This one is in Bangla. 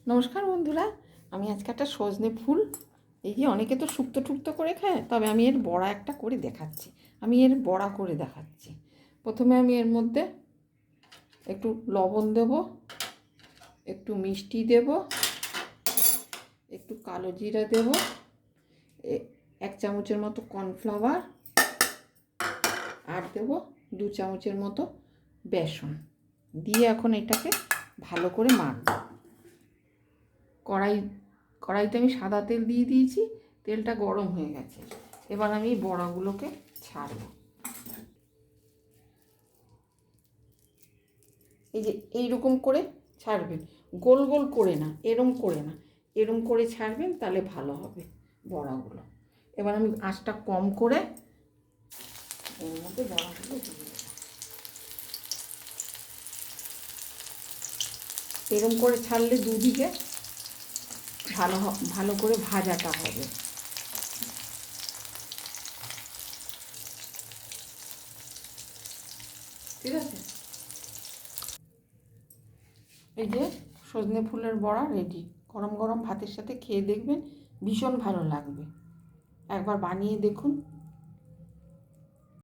নমস্কার বন্ধুরা, আমি আজকে একটা সজনে ফুল, এই যে অনেকে তো শুক্তো টুক্তো করে খায়, তবে আমি এর বড়া একটা করে দেখাচ্ছি। প্রথমে আমি এর মধ্যে একটু লবণ দেব, একটু মিষ্টি দেব, একটু কালো জিরা দেব, 1 চামচের মতো কর্নফ্লাওয়ার, আর দেব 2 চামচের মতো বেসন দিয়ে এখন এটাকে ভালো করে মাখবো। কড়াইতে আমি সাদা তেল দিয়ে দিয়েছি, তেলটা গরম হয়ে গেছে। এবার আমি এই বড়াগুলোকে ছাড়ব। এই যে এইরকম করে ছাড়বেন, গোল গোল করে না, এরম করে ছাড়বেন, তাহলে ভালো হবে বড়াগুলো। এবার আমি আঁচটা কম করে এর মধ্যে বড়াগুলো দিয়ে দেবো। এরম করে ছাড়লে দুদিকে ভালো করে ভাজাটা হবে। ঠিক আছে, এই যে সজনে ফুলের বড়া রেডি। গরম গরম ভাতের সাথে খেয়ে দেখবেন, ভীষণ ভালো লাগবে। একবার বানিয়ে দেখুন।